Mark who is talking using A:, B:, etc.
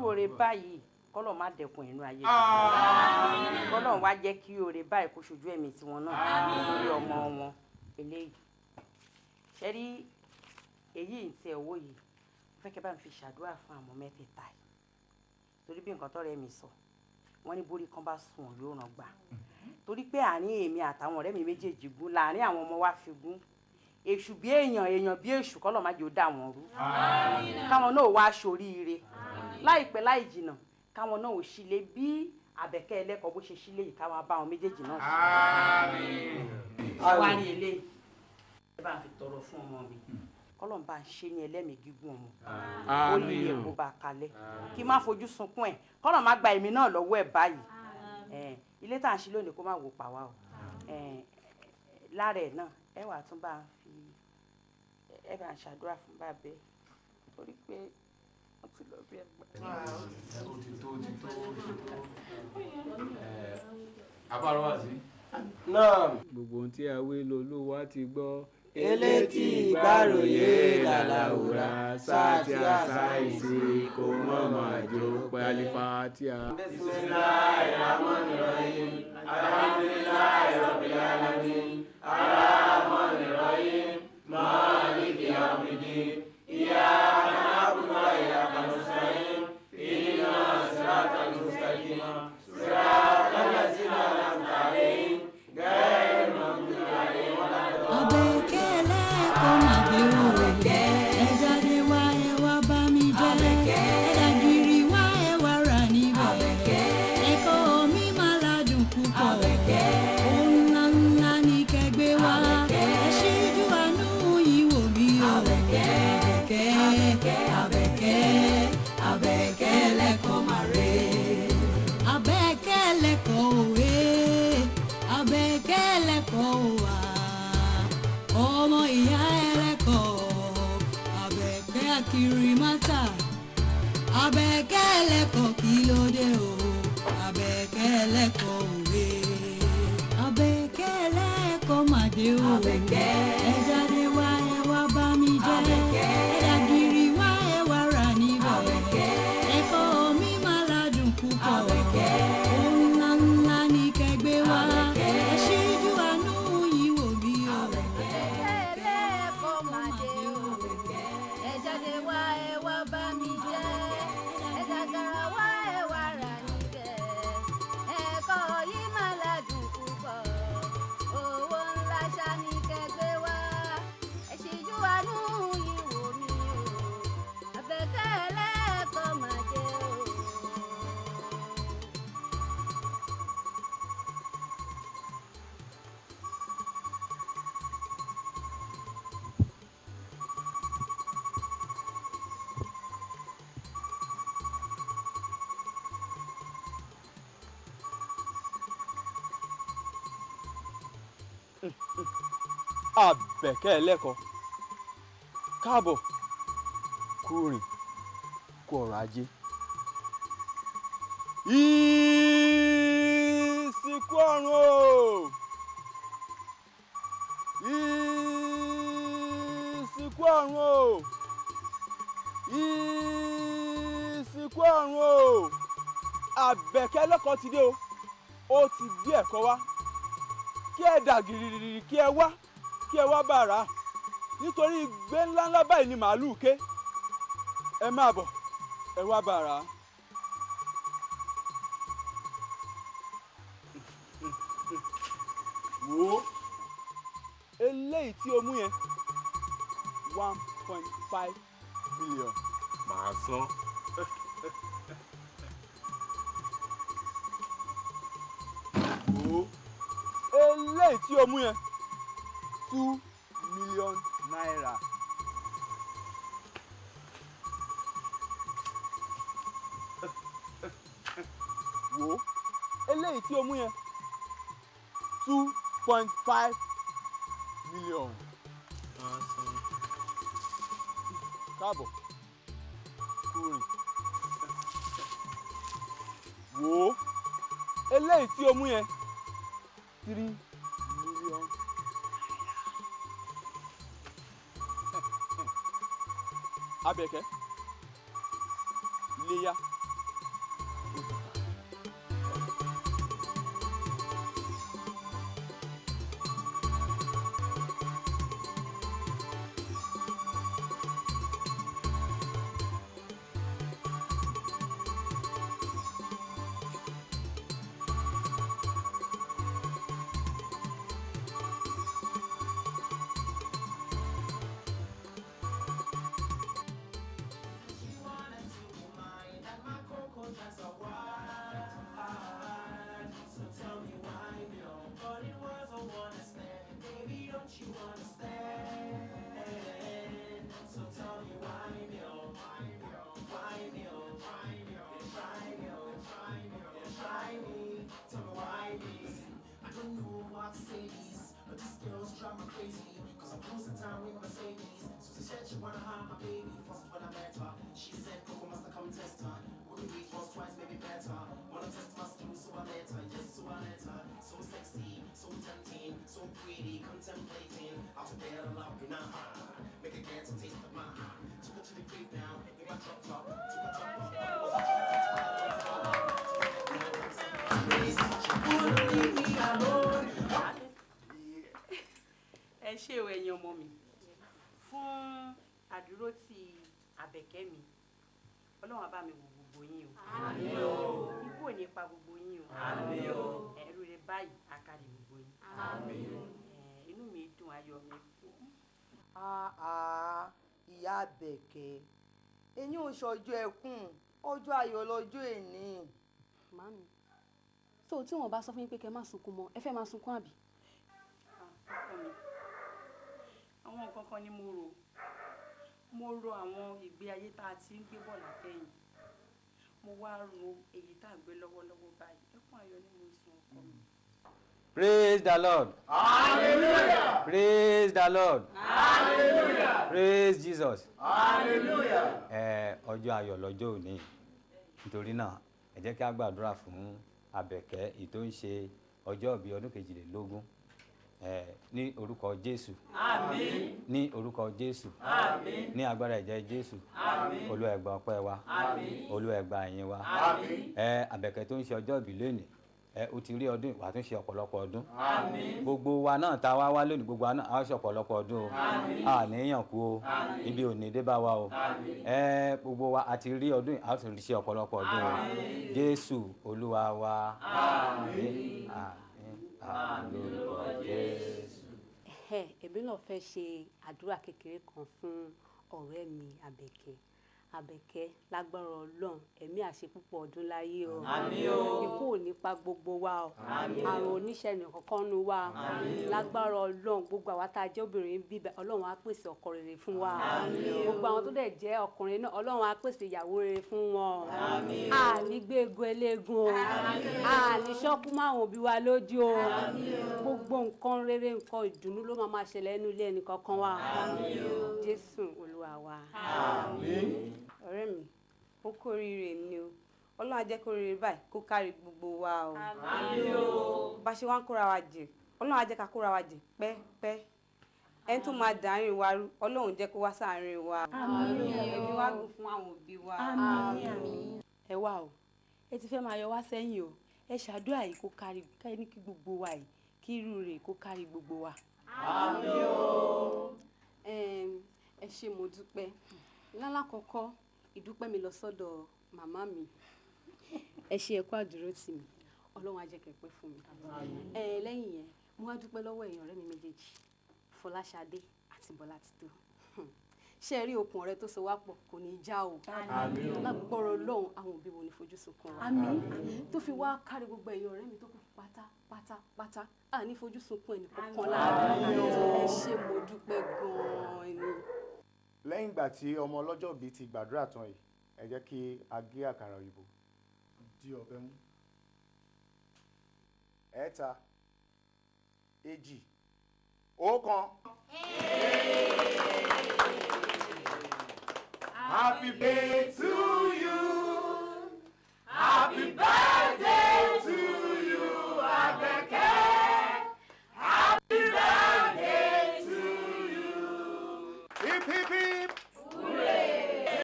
A: irú oore báyìí kọ́lọ̀ má dẹkùn inú ayé kọ́lọ̀ wá jẹ́ kí oore báyìí kó ṣojú ẹ̀mí tiwọn náà lórí ọmọ wọn eléyìí ṣẹ́rí èyí ń tẹ owó yìí fẹ́ kẹ́ bá ń fi ṣàdúrà fún àwọn mẹ́tẹ̀ẹ̀ta yìí torí bí nǹkan tọ́rẹ́ mi sọ wọ́n ní borí kan bá sùn yóò ràn gbà torí pé àárín èmi àtàwọn ọ̀rẹ́ mi méjèèjì gún láàárín àwọn ọmọ wa fi gún èṣù bí èèyàn bí èṣù kọ́lọ̀ má jẹ́ ó dà wọ́n rú káwọn náà wá aṣoríire láìpẹ́ láì jìnnà káwọn náà ò ṣílé bí Àbẹ̀kẹ́ ẹlẹ́kọ̀ọ́ bó ṣe ṣílé yìí káwọn bá àwọn méjèèjì náà ṣe wá rí eléyìí ẹ bá fi tọrọ fún ọmọ mi kọ́lọ́n bá ń ṣe ní ẹlẹ́mìí gígùn ọmọ ó ní ẹ̀kọ́ bá kalẹ̀ kí má fojú sunkún ẹ̀ kọ́lọ́n má gba èmi náà lọ́wọ́ ẹ̀ báyìí ilé tá à ń ṣe lónìí kó má wò pa wá o lára ẹ̀ náà ẹ wà tún bá ń fi ẹ bá ń ṣàdúrà fún bàbá ẹ torí pé wọ́n ti lọ bí ẹgbẹ́.
B: ó ti tó abáró wá sí.
C: náà
D: gbogbo ohun tí a wí lolúwa ti gbọ́.
C: elétí ìgbàròyé làlàwòrà sáàtì àṣàìsí kò mọ̀mọ́ àjò pẹ́ẹ́lífà tí a. bismillahir rahmanir rahim alhamdulillahi rabbil alamin arrahmanir rahim maliki yawmiddin iyyaka na'budu wa iyyaka nasta'in ihdinas siratal mustaqim siratal ladzina an'amta alayhim ghayril maghdubi alayhim
E: ọmọ ìyá ẹlẹ́kọ̀ọ́ Àbẹ̀kẹ́ Akirimata Àbẹ̀kẹ́ ẹlẹ́kọ̀ọ́ kí ló dé o Àbẹ̀kẹ́ ẹlẹ́kọ̀ọ́ òwe Àbẹ̀kẹ́ ẹlẹ́kọ̀ọ́ màdé o ẹ jáde wá ẹ wá bá mi jẹ́ ẹ dàgìrì wá ẹ wá rà níbẹ̀ ẹ̀kọ́ mi máa ládùn púpọ̀ ohun ńlá ńlá ní kẹgbẹ́ wá ẹ ṣíjú àánú yìí wò mí o.
F: ẹ jáde wá ẹ wá bá mi jẹ́ ẹ dàgàrà wá ẹ wá rà níbẹ̀ ẹ̀kọ́ yìí máa ládùn púpọ̀ owó ńlá ṣá ní kẹgbẹ́ wá ẹ ṣíjú àánú yìí wò mí o Àbẹ̀kẹ́ ẹlẹ́kọ̀ọ́ máa dé o.
D: Àbẹ̀kẹ́ ẹlẹ́kọ̀ọ́ káàbọ̀ kú rìn kú ọrọ̀ ajé. Ìsìnkú ọ̀run o ìsìnkú ọ̀run o ìsìnkú ọ̀run o Àbẹ̀kẹ́ ẹlẹ́kọ̀ọ́ ti dé o ó ti gbé ẹ̀kọ́ wá kí ẹ dà gìrìrì kí ẹ wá bàrà nítorí ìgbé ńláńlá báyìí ni màálùú ké ẹ máa bọ̀ ẹ wá bàrà. wò ó eléyìí tí o mú yẹn 1.5 million.
B: màá san.
D: wò ó eléyìí tí o mú yẹn 2 million naira. wò ó eléyìí tí o mú yẹn 2.5 million. káàbọ̀ kú rìn. wò ó eléyìí tí o mú yẹn 3 million. Àbẹ̀kẹ́ iléyá
A: ẹ ṣé o ẹ̀yin ọmọ mi fún àdúró tí Àbẹ̀kẹ́ mi. Ọlọ́run á bá mi wò gbogbo yín o. Àmín o. Ikú ò ní pa gbogbo yín o. Àmín o. Ẹ̀rù rẹ̀ báyìí àkàrí gbogbo yín. Àmín o. Inú mi dùn, ayọ̀ mi kún.
G: Ìyá Àbẹ̀kẹ́, ẹ̀yin ò ṣọjọ́ ẹkún, ọjọ́ ayọ̀ lọ́jọ́ èní.
H: Màámi, tó tí wọ́n bá sọ fún yín pé kẹ́ má sunkún mọ́, ẹ fẹ́ máa sunkún àbí?
A: Ọkọ mi, àwọn nǹkan kan ni mo rò àwọn ìgbé ayé tá a ti ń gbé bọ̀ látẹ̀yìn. Mo wá ro èyí tá a gbé lọ́wọ́lọ́wọ́ báyìí. Ẹkún ayọ̀ ni mo sun ọkọ mi.
C: Praise the Lord. Hallelujah. Praise the Lord. Hallelujah. Praise Jesus. Hallelujah. Ọjọ́ ayọ̀ lọ́jọ́ òní. Nítorí náà, ẹ jẹ́ kí a gbàdúrà fún Àbẹ̀kẹ́ èyí tó ń ṣe ọjọ́ ìbí ọdún 22. Ní orúkọ Jésù. Àmín. Ní orúkọ Jésù. Àmín. Ní agbára ẹ̀jẹ̀ Jésù. Àmín. Olúwa ẹ gbà ọpẹ́ wa. Àmín. Olúwa ẹ gbà ìyìn wa. Àmín. Àbẹ̀kẹ́ tó ń ṣe ọjọ́ ìbí lónìí. O ti rí ọdún wà tún ṣe ọ̀pọ̀lọpọ̀ ọdún. Àmín. Gbogbo wa náà tá wá lónìí, gbogbo wa náà á ṣe ọ̀pọ̀lọpọ̀ ọdún o. Àmín. Àníyàn kú o. Àmín. Ibi ò ní dé bá wa o. Àmín. Gbogbo wa àti rí ọdún á tún ṣe ọ̀pọ̀lọpọ̀ ọdún o. Àmín. Jésù Olúwa wa. Àmín. Àmín. Àmín lórúkọ Jésù.
H: Èmi náà fẹ́ ṣe àdúrà kékeré kan fún ọ̀rẹ́ mi Àbẹ̀kẹ́. Àbẹ̀kẹ́ lágbára Ọlọ́run ẹ̀mí àṣepúpọ̀ ọdún láyé o. Àmín o. Ikú ò ní pa gbogbo wa o. Àmín. Àrùn oníṣẹ́ nìkankan nu wa. Àmín. Lágbára Ọlọ́run gbogbo àwa tá a jẹ́ obìnrin bíbẹ̀ Ọlọ́run á pèsè ọkọ rere fún wa. Àmín. Gbogbo àwọn tó dẹ̀ jẹ́ ọkùnrin náà Ọlọ́run á pèsè ìyàwó rere fún wọn. Àmín. Àní gbé egun eléegun o. Àmín. Àní ṣọ́kú máwọn òbí wa lójú o. Àmín. Gbogbo nǹkan rere nǹkan ìdùnnú ló máa ṣẹlẹ̀ nínú ilé ẹnì kankan wa. Àmín. Jésù Olúwa wa.
G: Àmín.
A: Ọ̀rẹ́ mi, ó kórìíre ni o. Ọlọ́run á jẹ́ kórìíre báyìí kó kárí gbogbo wa o. Àmín o. Bá ṣe wá ń kóra wa jẹ, Ọlọ́run á jẹ́ ká kóra wa jẹ pẹ́pẹ́. Ẹni tó máa dàárín wa rú, Ọlọ́run jẹ́ kó wá sáàárín wa. Àmín. Ẹ̀mí wá gùn fún àwọn òbí wa.
H: Àmín.
A: Ẹ wá o, ẹ ti fẹ́ máa yọ wá sẹ́yìn o. Ẹ ṣàdúrà yìí kó kárí ní kí gbogbo wa yìí, kí irú rẹ̀ kó kárí gbogbo wa.
H: Àmín o. Ẹ ṣé mo dúpẹ́. Lálákọ̀ọ́kọ́ ìdúpẹ́ mi lọ sọ́dọ̀ màmá mi. Ẹ ṣé ẹ kú àdúró tì mí. Ọlọ́run á jẹ́ kẹ́ pẹ́ fún mi. Lẹ́yìn yẹn mo wá dúpẹ́ lọ́wọ́ èèyàn ọ̀rẹ́ mi méjèèjì, Fọláṣadé àti Bọ́látitó. Ṣé ẹ rí okùn ọ̀rẹ́ tó so wá pọ̀ kò ní í já o. Lágbọ́rọ̀ Ọlọ́run àwọn òbí wo ni fojú sunkún wa. Tó fi wá kárí gbogbo èèyàn ọ̀rẹ́ mi tó kù pátápátá àní fojú sunkún ẹnì kankan láàárín. Ẹ ṣé mo dúpẹ́ gan-an ni.
I: Lẹ́yìn ìgbà tí ọmọ ọlọ́jọ́ bíi ti gbàdúrà tán yìí, ẹ jẹ́ kí a gé àkàrà òyìnbó. Di ọ̀bẹ mú. 3, 2, 1. Happy birthday to